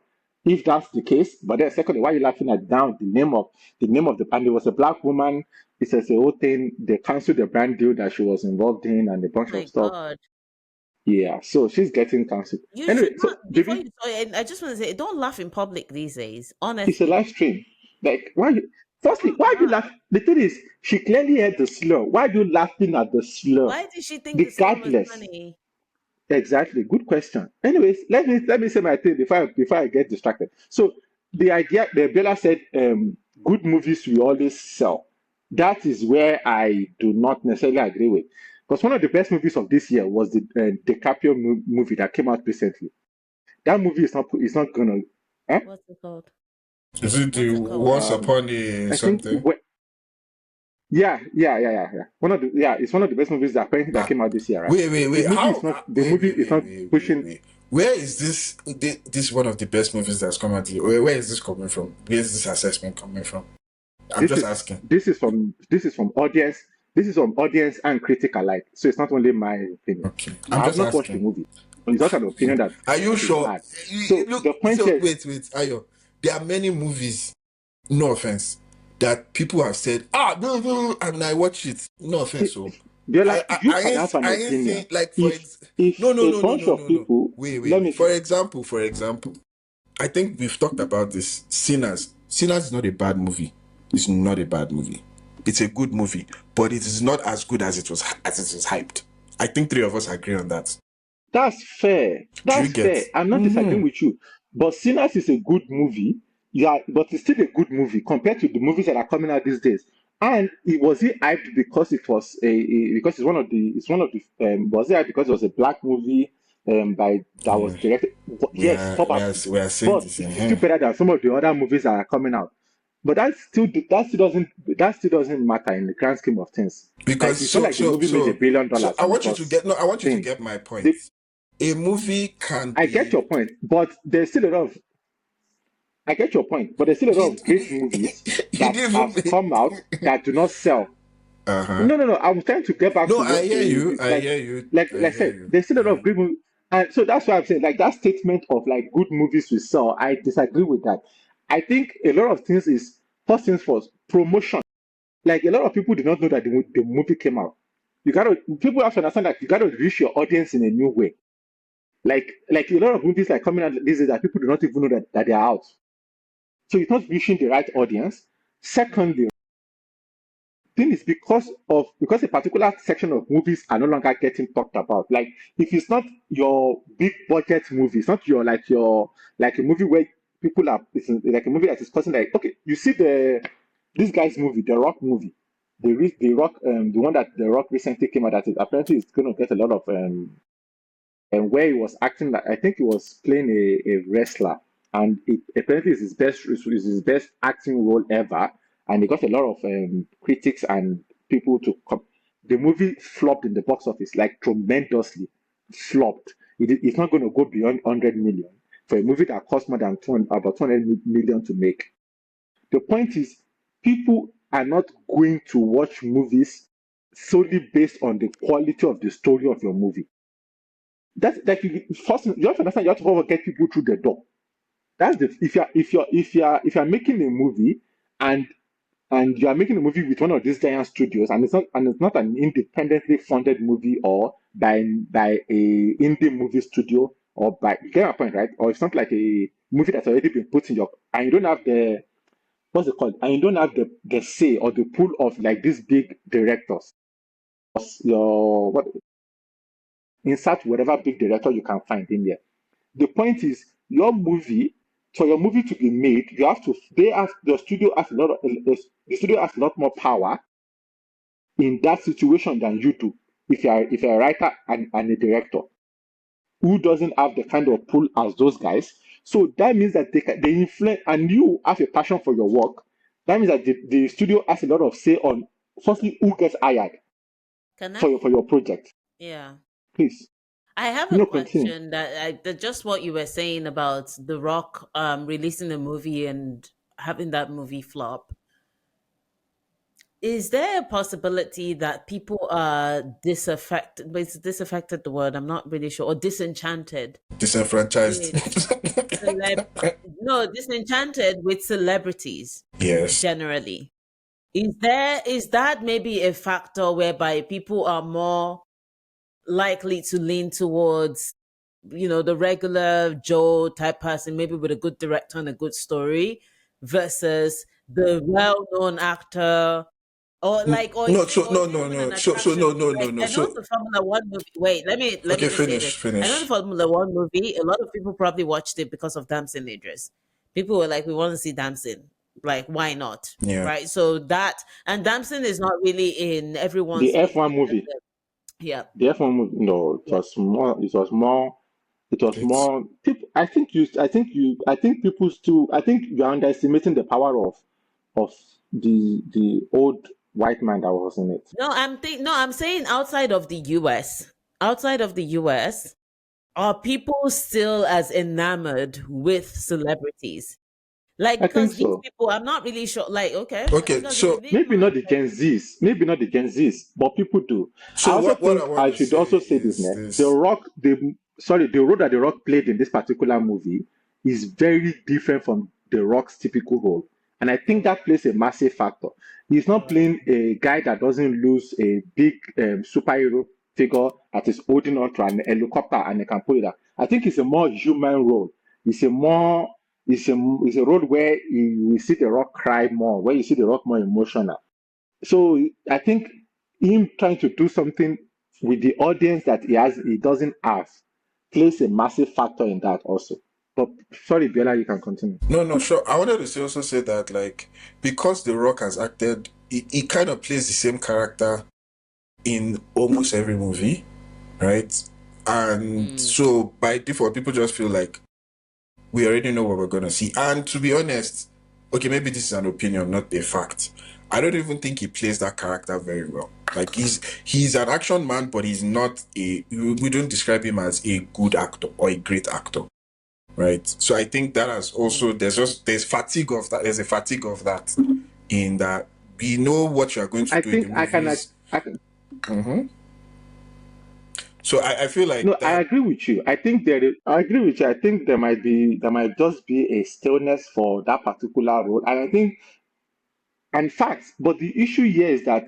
If that's the case, but then secondly, why are you laughing at down the name of the and it was a black woman. It says the whole thing. They canceled the brand deal that she was involved in and a Oh bunch of my stuff. God. Yeah, so she's getting cancelled. You Anyway, should so not, before David, you say it, I just want to say, don't laugh in public these days, it's a honestly. live stream. Like, why you? Firstly, Calm why you down. laugh? The thing is, she clearly heard the slur. Why are you laughing at the slur? Why did she think the slur was Regardless. funny? Exactly. Good question. Anyways, let me say my thing before I get distracted. So the idea, the Bella said, good movies will always sell. that is where I do not necessarily agree with. Because one of the best movies of this year was the DiCaprio movie that came out recently. That movie is not gonna. Eh? What's it called? Is it the What's it called? Once Upon a I think. something? Yeah. It's one of the best movies that Ah, came out this year, right? wait. How? The movie is not pushing. Wait. Where is this? This one of the best movies that's come out. Where is this coming from? Where is this assessment coming from? I'm This just is asking. this is from audience. This is from audience and critic alike. So it's not only my opinion. Okay, I I'm have just not watched the asking. movie. It's not an opinion that Are you is sure? had. So Look, the point so here, wait, Ayo. There are many movies, no offense, that people have said, no, and I watch it. No offense, see, so Viola, you can have an I ain't saying opinion. like If no, a bunch of no. people, let me For example, I think we've talked about this. Sinners. Sinners is not a bad movie. It's not a bad movie. It's a good movie, but it is not as good as it was hyped. I think three of us agree on that. That's fair. Do you That's get? fair. I'm not Mm-hmm. disagreeing with you. But Sinners is a good movie. Yeah, but it's still a good movie compared to the movies that are coming out these days. And it was it hyped because it was because it's one of the was it hyped because it was a black movie by that was Yeah, directed, yes, probably. we are saying But this. it's still better than some of the other movies that are coming out. But that still doesn't matter in the grand scheme of things. Like Because it's not like the movie made $1 billion I and it want you to was get no, I want you to thing. get my point. The, A movie can I get be your point, but there's still a lot of I get your point, but there's still a lot you, of great movies you that didn't have even come out that do not sell. uh-huh. No. I'm trying to get back No, to I what hear you. I like hear you. I I hear said, you. there's still a lot of great movies. And so that's why I'm saying like that statement of like good movies we sell, I disagree with that. I think a lot of things is first things first, promotion. Like a lot of people do not know that the movie came out. You gotta people have to understand that you gotta reach your audience in a new way. Like a lot of movies like coming out these days that people do not even know that they are out. So it's not reaching the right audience. Secondly, thing is because a particular section of movies are no longer getting talked about. Like if it's not your big budget movie, it's not your like a movie where people are it's like a movie that is causing like okay, you see this guy's movie, the Rock movie, the Rock the one that the Rock recently came out that is apparently it's going to get a lot of and where he was acting like I think he was playing a wrestler, and it apparently is his best acting role ever, and he got a lot of critics and people to come. The movie flopped in the box office like tremendously, flopped. It's not going to go beyond 100 million for a movie that cost more than about 200 million to make. The point is, people are not going to watch movies solely based on the quality of the story of your movie. That's like first you have to understand you have to go get people through the door. That's the if you're making a movie and you are making a movie with one of these giant studios and it's not an independently funded movie or by a indie movie studio or by you get my point, right? Or it's not like a movie that's already been put in your and you don't have the what's it called? And you don't have the say or the pool of like these big directors. Your what insert whatever big director you can find in there. The point is, for your movie to be made, you have to. The studio has a lot of the studio has a lot more power in that situation than you do. If you're a writer and a director who doesn't have the kind of pull as those guys, so that means that they influence and you have a passion for your work. That means that the studio has a lot of say on firstly who gets hired Can for I? your project. Yeah. Please, I have a no continue. question that just what you were saying about The Rock releasing a movie and having that movie flop. Is there a possibility that people are disaffected? Is disaffected the word? I'm not really sure. Or disenchanted disenfranchised. with celeb? No, disenchanted with celebrities Yes. generally. Is that maybe a factor whereby people are more likely to lean towards the regular Joe type person, maybe with a good director and a good story, versus the well-known actor, or No, so or is it even an attraction? Like I know So the Formula One movie. Wait, let me okay, just say this. I know the finish. Formula One movie. A lot of people probably watched it because of Damson Idris. People were like, "We want to see Damson." Like, why not? Yeah. Right. So that, and Damson is not really in The everyone's list. F1 movie. Yeah. The F1 movie. No, it Yeah. was more. It was more. It was It's more. People, I think you. I think you. I think people still. I think you are underestimating the power of the old white man that was in it. No, I'm saying outside of the US. Outside of the US, are people still as enamored with celebrities? Like, I think because these so. people, I'm not really sure. Like, okay, okay. because if they Maybe not mind, the like, Gen Zs. Maybe not the Gen Zs, but people do. I So also what I think want I to should say also say this. is Ne? The this. Rock. The role that the Rock played in this particular movie is very different from the Rock's typical role, and I think that plays a massive factor. He's not playing a guy that doesn't lose a big superhero figure that is holding on to an helicopter and they can pull it out. I think it's a more human role. It's a more it's a role where you see the Rock cry more, where you see the Rock more emotional. So I think him trying to do something with the audience that he doesn't have plays a massive factor in that also. But sorry, Bella, you can continue. No, no, sure. I wanted to also say that, like, because The Rock has acted, he kind of plays the same character in almost every movie, right? And mm, so by default, people just feel like we already know what we're gonna see. And to be honest, okay, maybe this is an opinion, not a fact. I don't even think he plays that character very well. Like he's an action man, but he's not a. We don't describe him as a good actor or a great actor, right? So I think that has mm. also there's fatigue of that. There's a fatigue of that in that we know what you are going to I do in the think movies. I can Hmm. So I feel like no, I that. agree with you. I agree with you. I think there might just be a stillness for that particular role. And I think and facts, but the issue here is that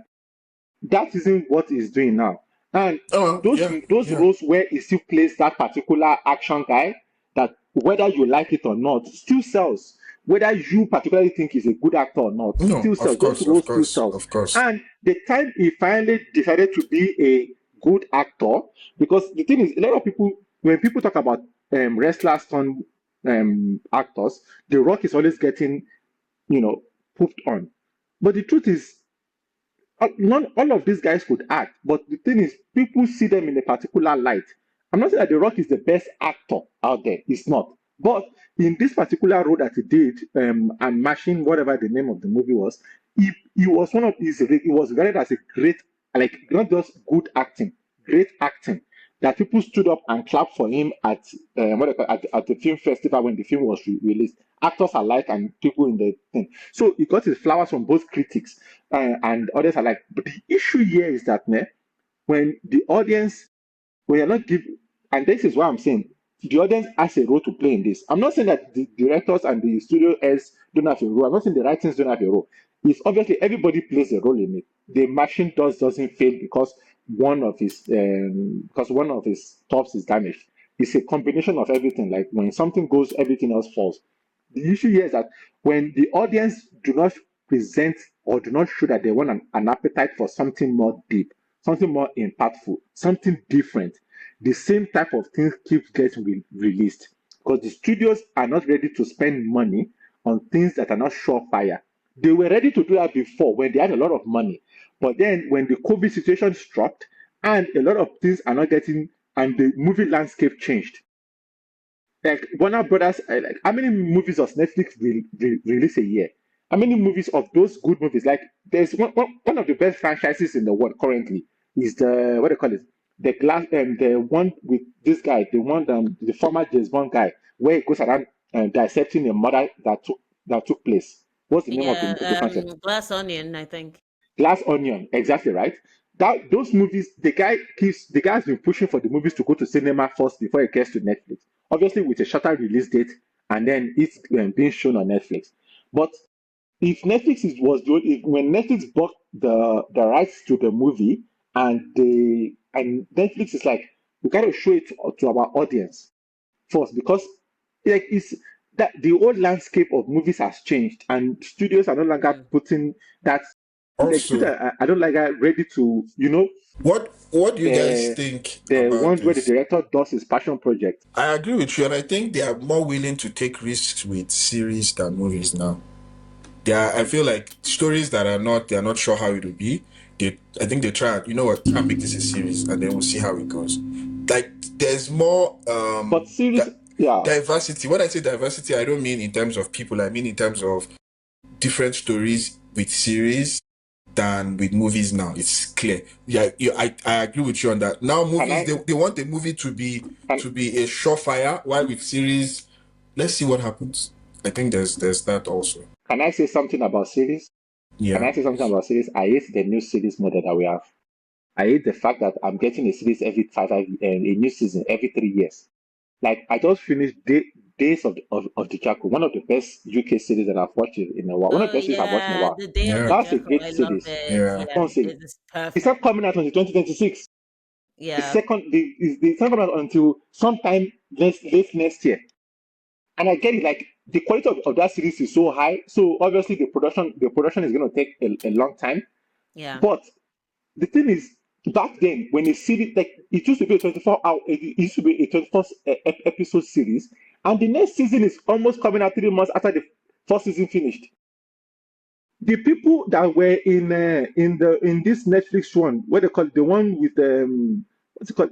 that isn't what he's doing now. And Oh yeah, those yeah. roles where he still plays that particular action guy, that whether you like it or not, still sells. Whether you particularly think he's a good actor or not, No, still sells. of Those course, of roles still course, sells. of course. And the time he finally decided to be a good actor, because the thing is, a lot of people, when people talk about wrestlers turned actors, The Rock is always getting, pooped on. But the truth is, all of these guys could act, but the thing is, people see them in a particular light. I'm not saying that The Rock is the best actor out there. It's not. But in this particular role that he did, and Machine, whatever the name of the movie was, he was one of his. He was regarded as a great, like not just good acting, great acting. That people stood up and clapped for him at what they call, at the film festival when the film was released. Actors alike and people in the thing. So he got his flowers from both critics and others are like, but the issue here is that when the audience, when you're not giving, and this is what I'm saying, the audience has a role to play in this. I'm not saying that the directors and the studio heads don't have a role. I'm not saying the writers don't have a role. It's obviously everybody plays a role in it. The machine doesn't fail because one of his tops is damaged. It's a combination of everything. Like when something goes, everything else falls. The issue here is that when the audience do not present or do not show that they want an appetite for something more deep, something more impactful, something different, the same type of things keeps getting released because the studios are not ready to spend money on things that are not surefire. They were ready to do that before when they had a lot of money, but then when the COVID situation struck and a lot of things are not getting, and the movie landscape changed, like Warner Brothers, like how many movies does Netflix release a year? How many movies of those good movies? Like there's one of the best franchises in the world currently is the what do you call it? The glass the one with this guy, the one the former James Bond guy, where he goes around dissecting a murder that took place. What's the name of the Yeah, franchise? Glass Onion, I think. Glass Onion, exactly right. That those movies, the guy has been pushing for the movies to go to cinema first before it gets to Netflix. Obviously, with a shorter release date, and then it's being shown on Netflix. But if was doing, if when Netflix bought the rights to the movie, and Netflix is like, we gotta show it to our audience first because like it's that the whole landscape of movies has changed and studios are no longer Mm. putting that like studios Also, I don't like are ready to what do you guys the think the about ones where the this? director does his passion project. I agree with you, and I think they are more willing to take risks with series than movies now. I feel like stories that they're not sure how it will be. I think they try. You know what? Try and make this a series, and then we'll see how it goes. Like there's more But series, yeah. diversity. When I say diversity, I don't mean in terms of people. I mean in terms of different stories with series than with movies now. It's clear. Yeah, I agree with you on that. Now Can movies I they want the movie to be a surefire, while with series, let's see what happens. I think there's that also. can I say something about series? Can Yeah. I say something about series? I hate the new series model that we have. I hate the fact that I'm getting a series every a new season every 3 years. Like I just finished Days of the Jackal, one of the best UK series that I've watched in a while. One of Oh the best series I've watched in a yeah, while. the Day of Yeah. the That's a Jackal. great I love series. it. Yeah. Yeah, Honestly, it is it's perfect. not coming out until 2026. The Yeah, second, it's not coming out until sometime late next year. And I get it, like the quality of that series is so high. So obviously the production is going to take a long time. yeah, But the thing is, back then when a series like it used to be a 24 hour, it used to be a 24 episode series, and the next season is almost coming out 3 months after the first season finished. The people that were in this Netflix one, what they call it, the one with what's it called,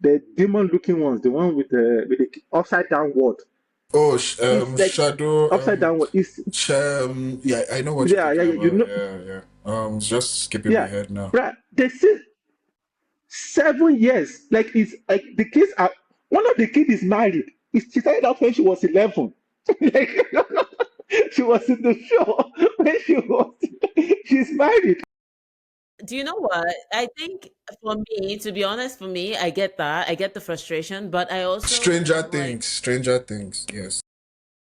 the demon looking ones, the one with the upside down world. Oh, It's like Shadow. upside down world. It's Yeah, I know what you're yeah, yeah, talking yeah, about. Yeah, yeah. It's just skipping my yeah, head now. right. They say 7 years. Like it's like the kids are one of the kids is married. She started out when she was 11. Like she was in the show when she's married. do you know what? I think for me, to be honest, for me, I get that. I get the frustration, but I also Stranger am like, Things. Stranger Things. Yes.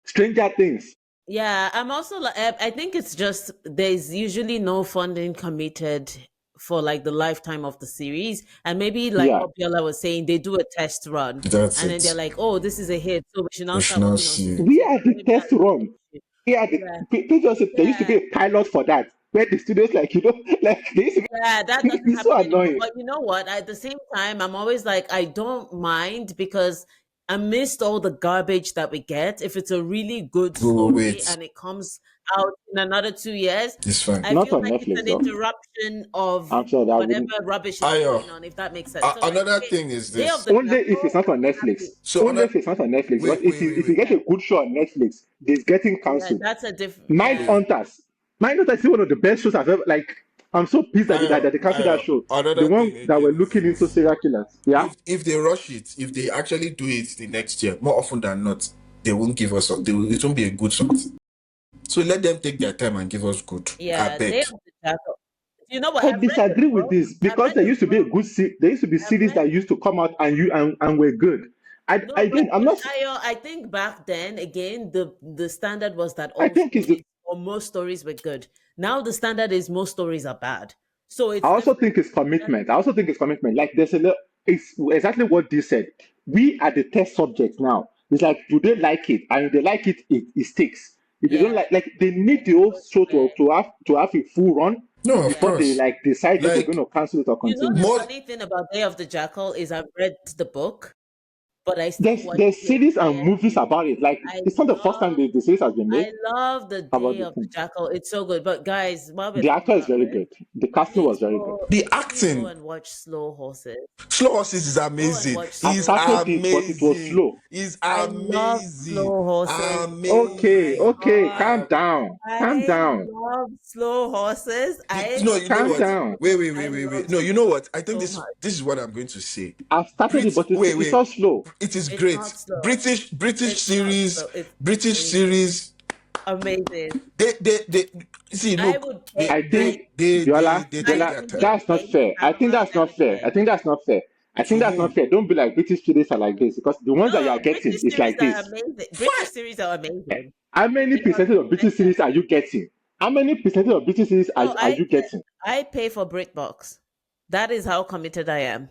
Stranger Things. yeah, I'm also like, I think it's just there's usually no funding committed for like the lifetime of the series. And maybe like Yeah. what Biola was saying, they do a test run That's and then they're it. like, oh, this is a hit. So we should now We should start not working on see. season We two. are the Maybe test that's what run. they do. We are the Yeah. just there used to Yeah. be a pilot for that where the studios like like they used to Yeah, that doesn't it's so happen anymore. annoying. But you know what? At the same time, I'm always like, I don't mind because amidst all the garbage that we get, if it's a really good We will story wait. and it comes out in another 2 years, It's fine. I Not feel on like it's Netflix an though. interruption of I'm sure that whatever wouldn't rubbish is Ayo. going on, if that makes sense. So like Another thing is Day of this. the only if it's Jackal, not on I'm Netflix. happy. So Only another if it's not on Netflix. Because wait, wait, wait, if you wait, get Yeah, a good show on Netflix, it's getting yeah, cancelled. that's a different. Mind Yeah, wait. Hunters. Mind Hunters is one of the best shows I've ever like. I'm so pissed that they canceled that show. The Another one thing that were again is looking into this. serial killers. Yeah. If they rush it, if they actually do it the next year, more often than not, they won't give us. It won't be a good shot. So let them take their time and give us good. I yeah, Day beg. of the Jackal. You know what? I I've read the disagree with book. this I've because read there the used to be a book. good there used to be I've series read that used to come out and were good. I No, again I'm not I think back then again the standard was that I all think it's stories or most stories were good. Now the standard is most stories are bad. So I it's also different. think it's commitment. I also think it's commitment. Like there's it's exactly what they said. We are the test subjects now. It's like, do they like it? And if they like it, it sticks. If they Yeah, don't like they need the it whole goes show from there. to have a full run No, of before Yeah. they course. like decide if they're going Like to cancel it or You know continue. the more. funny thing about Day of the Jackal is I've read the book, but I still There's watch there's the series and entire movies series. about it. Like I it's not the first time love the series has been made I love the about Day the of the thing. Jackal. It's so good. But guys, while we're The talking actor is about very this, good. The casting was very good. The please go acting. and watch Slow Horses. Slow Horses is Go and amazing. watch I He's Slow started Horses. it, but it was amazing. slow. He's I love amazing. Slow Horses. Oh Okay, my Amazing. okay, god. calm down. Calm I down. love Slow Horses. No, you know Calm what? down. I love No, you know what? I think so much. this is what I'm going to say. I've started it, but it's Wait. all slow. It is It's great. not slow. British It's not series, slow. It's British amazing. series. Amazing. They see. I Look, would pay I think Viola, they I take Viola, their can give time. that's not David fair. I think Cameron that's not fair. I anything. think that's not fair. I think To that's not whom? fair. Don't be like British series are like this because the ones that you are No, getting British is series like are this. amazing. British Fine. series are amazing. How many They are percentage of British tremendous. series are you getting? How many percentage of British series No, are you getting? I pay for BritBox. That is how committed I am.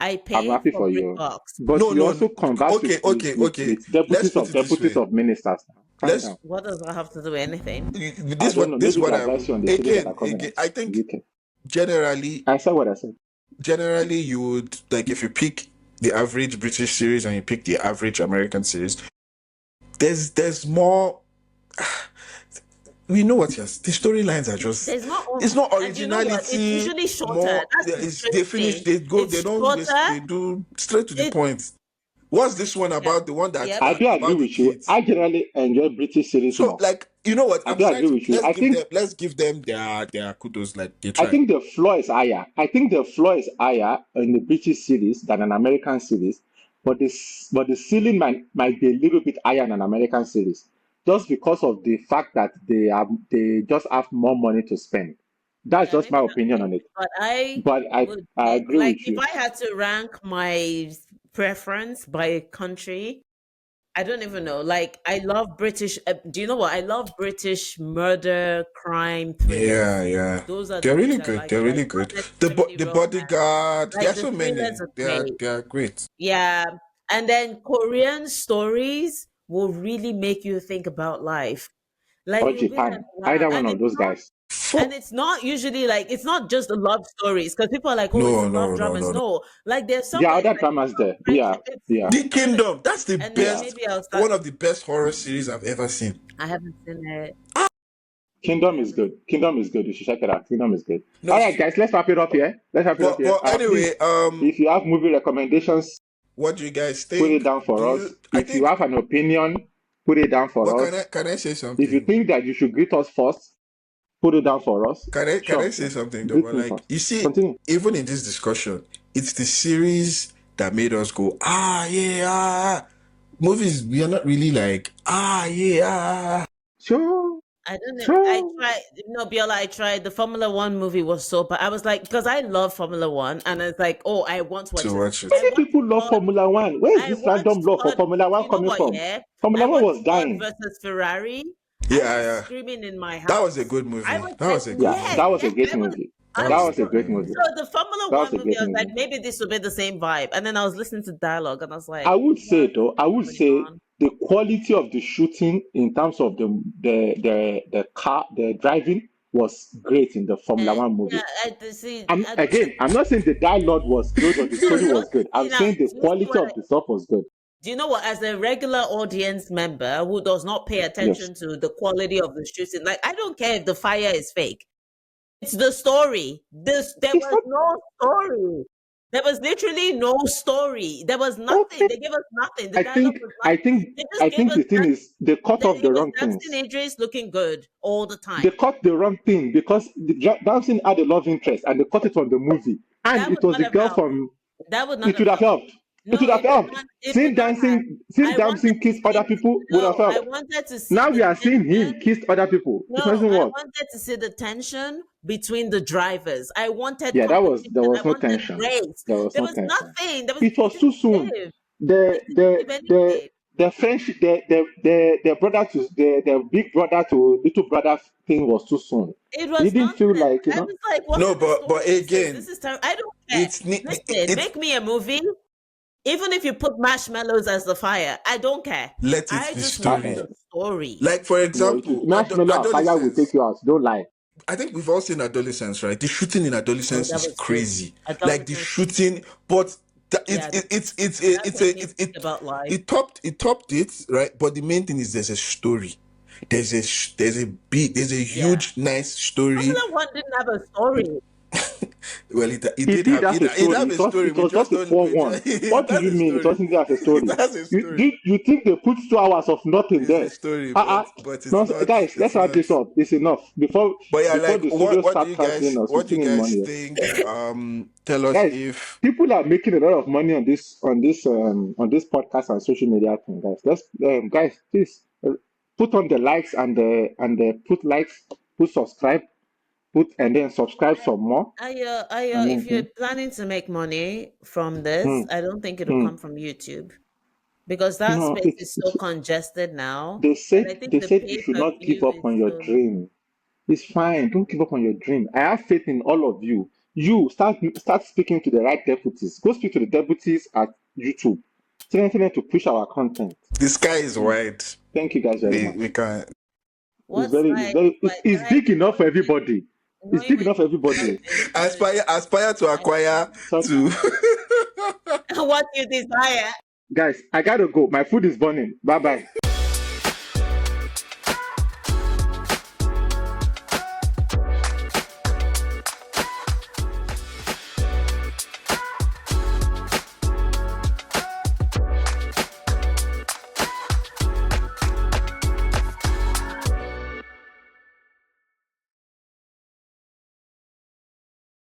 I I'm pay happy for for you. BritBox. But No, you no, also no. converse Okay, okay, okay. with Let's put it this deputies way. of ministers. Calm Let's down. What does that have to do with anything? I don't know. this Maybe what to I'm advise you on the series that again are coming out I in think UK. generally I said what I said. you would like if you pick the average British series and you pick the average American series, there's more we know what the storylines are just. There's not, It's not and you know what? It's originality. usually shorter. More, That's the they strange finish. thing. They go. They It's don't. shorter. They do straight to the It's point. What's this one yeah. about? The one that Yep. I do agree about the with you. kids. I generally enjoy British series So more. like, you know what? I I'm do trying agree to with you. let's give them their kudos. Like they I try. think the floor is higher. I think the floor is higher in the British series than an American series, but the ceiling might be a little bit higher than an American series, just because of the fact that they just have more money to spend. That's Yeah, just maybe my that's opinion on it. it. But I But would I say, agree like, with if you. I had to rank my preference by country, I don't even know. Like, I love British. Do you know what? I love British murder, crime, thrillers. Yeah, yeah. Those are the They're really movies I good. like. They're Like, really not good. necessarily The romance. bodyguard. There Like, are the so thrillers many. are great. They are great. Yeah. And then Korean stories will really make you think about life. Like, Or you'll be like, Japan, wow. either one of those guys. And For it's not usually like, it's not just the love stories because people are like, oh, it's no, the love no, no, dramas. no, no. No, like there's some There are where it's other like dramas there. Yeah, friendship. It's yeah, The so good. Kingdom. That's the And then yeah. best. maybe I'll start. One of the best horror series I've ever seen. I haven't seen it. I Kingdom is haven't. good. Kingdom is good. You should check it out. Kingdom is good. No, All right, guys, let's wrap it up here. Let's wrap it up here. but Please, anyway, if you have movie recommendations, what do you guys put it think? down Do for us. you? I If you think. have an opinion, put it down But for us. can I say If you something? think that you should greet us first, put it down for us. Can I Sure, say something though? greet But me like, first. you see, Continue. even in this discussion, it's the series that made us go, ah, yeah, ah. Movies, we are not really like, ah, yeah, ah. Sure, I don't know. I sure. tried. No, Biola, I tried. The Formula One movie was so, but I was like, because I love Formula One, and it's like, oh, I want to watch To this. watch it. I Many watched people love Todd. Formula One. Where is I this random watched love for Todd. Formula Do One you know coming what? from? Yeah, I Formula One watched was Ford dying. versus Ferrari. I Yeah, was yeah. screaming in my That was a house. good I movie. was That like, was a good Yeah, yes, that movie. was a yes. great movie. I That That was was a was a good so. great movie. movie. So the Formula That was One a movie, great I was like, movie. maybe this will be the same vibe, and then I was listening to dialogue, and I was I like, would say what though, I is would going say on? the quality of the shooting in terms of the car, the driving was great in the Formula One Yeah, movie. I see. I'm not saying the dialogue was good or the No, story was good. I'm now, saying the do you see quality what of the stuff was good. do you know what? As a regular audience member who does not pay Yes. attention to the quality of the shooting, like I don't care if the fire is fake. It's the story. There It's was not no story. There was literally no story. There was nothing. okay. They gave us nothing. The dialogue was nothing. They just I gave think us the thing is they cut that off the it was wrong dancing things. Idris looking good all the They time. cut the wrong thing because dancing had a love interest and they cut it from the movie. And That it would was not the have girl helped. from That would not it have would have helped. helped. It No, would have it would helped. not. It would not have. Seeing I wanted dancing to kiss see. other people would have No, I helped. wanted to see Now the we are seeing him tension. kiss other people. It No, doesn't I work. wanted to see the tension between the drivers. I wanted Yeah, there competition. I was no wanted tension. race. There was There no was tension. nothing. There was It it was too didn't soon. give. The It didn't the give the anything. the friendship the brother to the big brother to little brother thing was too soon. It It was didn't feel nonsense. like, I was like, what No, kind of but story is this? This again, is terrible. I don't care. it's Listen, it's make me a movie. Even if you put marshmallows as the fire, I don't care. let it I be just want story. the story. Like for no, it, example, marshmallow and fire will take adolescence. you out. Don't lie. I think we've all seen adolescence, right? The shooting in Oh, adolescence that is was good. crazy. Like the Adolescence. shooting, but Yeah, that it's made a me think about life. it topped it, right? But the main thing is there's a story. There's a Yeah. huge nice story. Formula One didn't have a story. Well, it It did did have have a it story. have a story. It We was just just a don't. poor one. It What do has you a mean? It story. doesn't have a It story. has a story. You think they put 2 hours of nothing It's a there? story, Uh-uh. but it's No, not. guys, let's It's wrap not. this up. It's enough But yeah, before like the studio what do start you canceling us. We're what do still you in guys money. think? Tell us Guys, if people are making a lot of money on this podcast and social media thing, guys. Guys, please put on the likes and put likes, put subscribe, put and then subscribe some more. And If then you're planning to make money from this, hmm, I don't think it'll hmm. come from YouTube because that No, space is so congested now. And I think they the said you pay should per not give view up is on your so. dream. It's fine. Don't give up on your dream. I have faith in all of you. You start speaking to the right deputies. Go speak to the deputies at YouTube. Tell them to push our content. the sky is Mm. wide, Thank you guys very much. we can. What's like? It's Guys, big enough for everybody. It's knowing big my enough for everybody. Aspire to acquire So to. what you desire. guys, I gotta go. My food is burning. Bye bye.